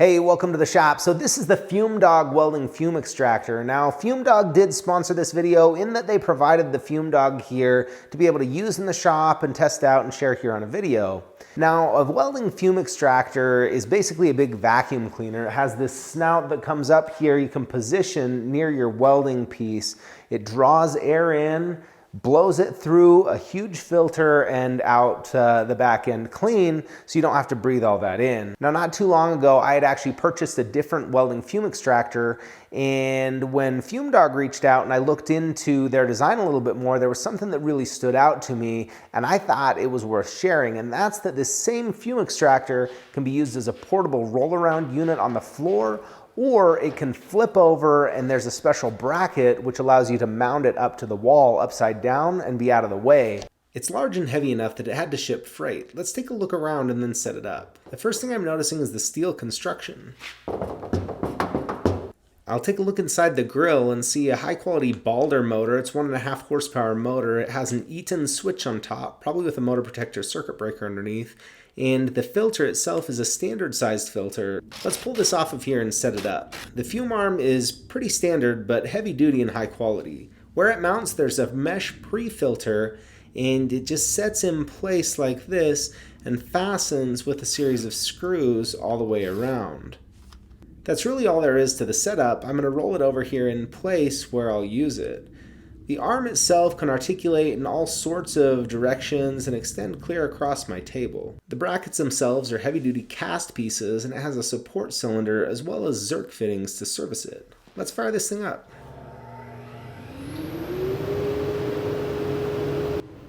Hey, welcome to the shop. So this is the FumeDog welding fume extractor. Now, FumeDog did sponsor this video in that they provided the FumeDog here to be able to use in the shop and test out and share here on a video. Now, a welding fume extractor is basically a big vacuum cleaner. It has this snout that comes up here you can position near your welding piece. It draws air in, blows it through a huge filter and out the back end clean, so you don't have to breathe all that in. Now, not too long ago, I had actually purchased a different welding fume extractor, and when FumeDog reached out and I looked into their design a little bit more, there was something that really stood out to me, and I thought it was worth sharing, and that's that this same fume extractor can be used as a portable roll-around unit on the floor, or it can flip over and there's a special bracket which allows you to mount it up to the wall upside down and be out of the way. It's large and heavy enough that it had to ship freight. Let's take a look around and then set it up. The first thing I'm noticing is the steel construction. I'll take a look inside the grill and see a high quality Balder motor. It's 1.5 horsepower motor. It has an Eaton switch on top, probably with a motor protector circuit breaker underneath. And the filter itself is a standard sized filter. Let's pull this off of here and set it up. The fume arm is pretty standard but heavy duty and high quality. Where it mounts, there's a mesh pre-filter, and it just sets in place like this and fastens with a series of screws all the way around. That's really all there is to the setup. I'm going to roll it over here in place where I'll use it. The arm itself can articulate in all sorts of directions and extend clear across my table. The brackets themselves are heavy-duty cast pieces, and it has a support cylinder as well as Zerk fittings to service it. Let's fire this thing up.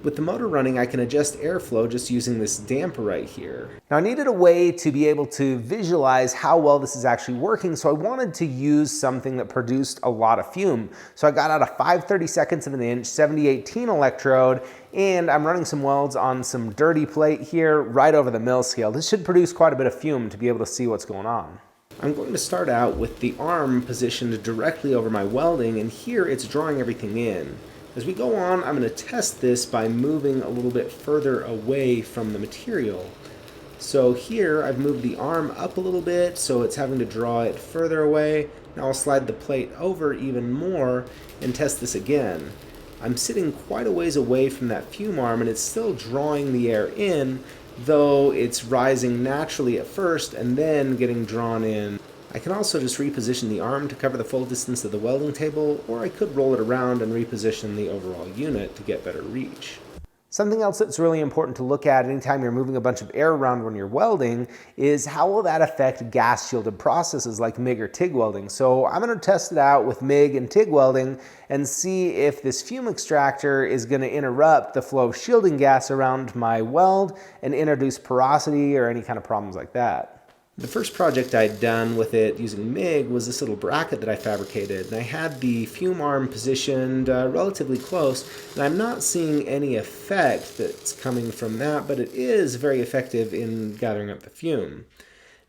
With the motor running, I can adjust airflow just using this damper right here. Now, I needed a way to be able to visualize how well this is actually working, so I wanted to use something that produced a lot of fume. So I got out a 5/32 of an inch 7018 electrode, and I'm running some welds on some dirty plate here right over the mill scale. This should produce quite a bit of fume to be able to see what's going on. I'm going to start out with the arm positioned directly over my welding, and here it's drawing everything in. As we go on, I'm going to test this by moving a little bit further away from the material. So here I've moved the arm up a little bit, so it's having to draw it further away. Now I'll slide the plate over even more and test this again. I'm sitting quite a ways away from that fume arm, and it's still drawing the air in, though it's rising naturally at first and then getting drawn in. I can also just reposition the arm to cover the full distance of the welding table, or I could roll it around and reposition the overall unit to get better reach. Something else that's really important to look at anytime you're moving a bunch of air around when you're welding is how will that affect gas shielded processes like MIG or TIG welding. So I'm going to test it out with MIG and TIG welding and see if this fume extractor is going to interrupt the flow of shielding gas around my weld and introduce porosity or any kind of problems like that. The first project I'd done with it using MIG was this little bracket that I fabricated, and I had the fume arm positioned relatively close, and I'm not seeing any effect that's coming from that, but it is very effective in gathering up the fume.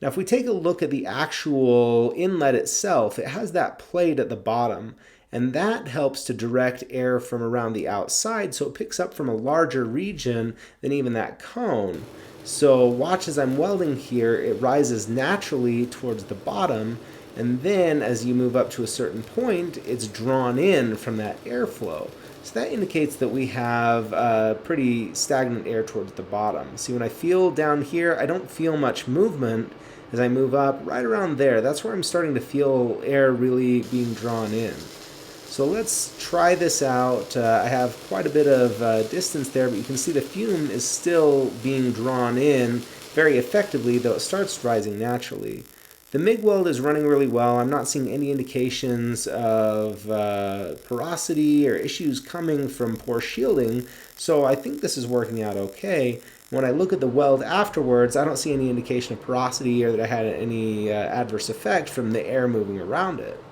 Now, if we take a look at the actual inlet itself, it has that plate at the bottom, and that helps to direct air from around the outside, so it picks up from a larger region than even that cone. So watch as I'm welding here, it rises naturally towards the bottom, and then as you move up to a certain point, it's drawn in from that airflow. So that indicates that we have pretty stagnant air towards the bottom. See, when I feel down here, I don't feel much movement. As I move up, right around there, that's where I'm starting to feel air really being drawn in. So let's try this out. I have quite a bit of distance there, but you can see the fume is still being drawn in very effectively, though it starts rising naturally. The MIG weld is running really well. I'm not seeing any indications of porosity or issues coming from poor shielding, so I think this is working out okay. When I look at the weld afterwards, I don't see any indication of porosity or that I had any adverse effect from the air moving around it.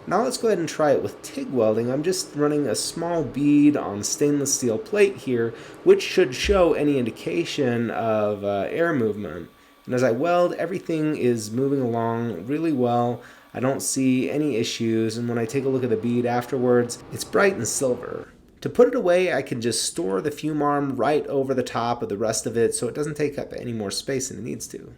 Now let's go ahead and try it with TIG welding. I'm just running a small bead on stainless steel plate here, which should show any indication of air movement. And as I weld, everything is moving along really well. I don't see any issues, and when I take a look at the bead afterwards, it's bright and silver. To put it away, I can just store the fume arm right over the top of the rest of it so it doesn't take up any more space than it needs to.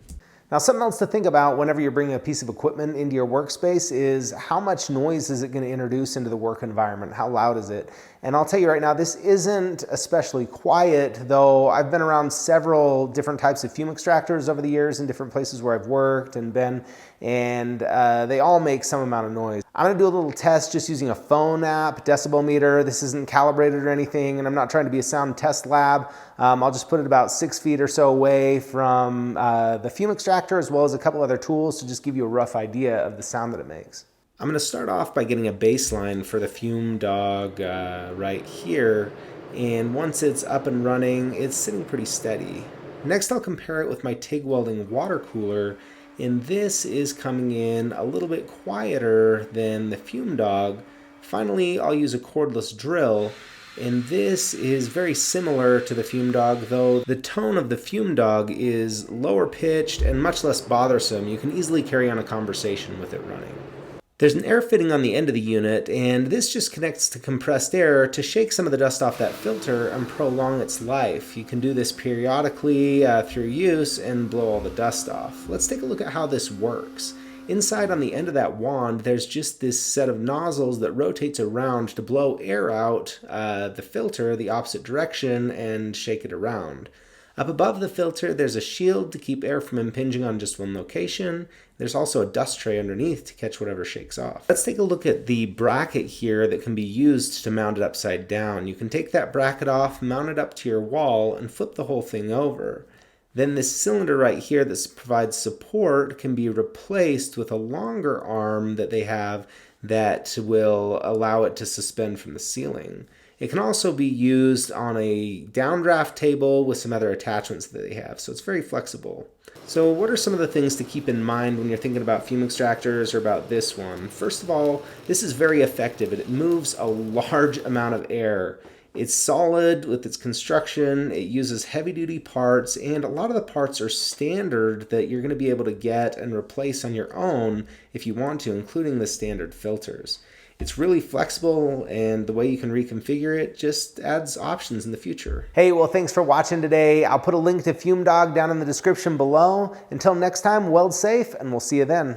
Now, something else to think about whenever you're bringing a piece of equipment into your workspace is how much noise is it going to introduce into the work environment? How loud is it? And I'll tell you right now, this isn't especially quiet, though I've been around several different types of fume extractors over the years in different places where I've worked and been, and they all make some amount of noise. I'm going to do a little test just using a phone app, decibel meter. This isn't calibrated or anything, and I'm not trying to be a sound test lab. I'll just put it about 6 feet or so away from the fume extractor, as well as a couple other tools to just give you a rough idea of the sound that it makes. I'm going to start off by getting a baseline for the FumeDog right here, and once it's up and running, it's sitting pretty steady. Next, I'll compare it with my TIG welding water cooler, and this is coming in a little bit quieter than the FumeDog. Finally, I'll use a cordless drill, and this is very similar to the FumeDog, though the tone of the FumeDog is lower pitched and much less bothersome. You can easily carry on a conversation with it running. There's an air fitting on the end of the unit, and this just connects to compressed air to shake some of the dust off that filter and prolong its life. You can do this periodically through use and blow all the dust off. Let's take a look at how this works. Inside on the end of that wand, there's just this set of nozzles that rotates around to blow air out the filter the opposite direction and shake it around. Up above the filter, there's a shield to keep air from impinging on just one location. There's also a dust tray underneath to catch whatever shakes off. Let's take a look at the bracket here that can be used to mount it upside down. You can take that bracket off, mount it up to your wall, and flip the whole thing over. Then this cylinder right here that provides support can be replaced with a longer arm that they have that will allow it to suspend from the ceiling. It can also be used on a downdraft table with some other attachments that they have, so it's very flexible. So what are some of the things to keep in mind when you're thinking about fume extractors or about this one? First of all, this is very effective and it moves a large amount of air. It's solid with its construction, it uses heavy-duty parts, and a lot of the parts are standard that you're going to be able to get and replace on your own if you want to, including the standard filters. It's really flexible, and the way you can reconfigure it just adds options in the future. Hey, well, thanks for watching today. I'll put a link to FumeDog down in the description below. Until next time, weld safe, and we'll see you then.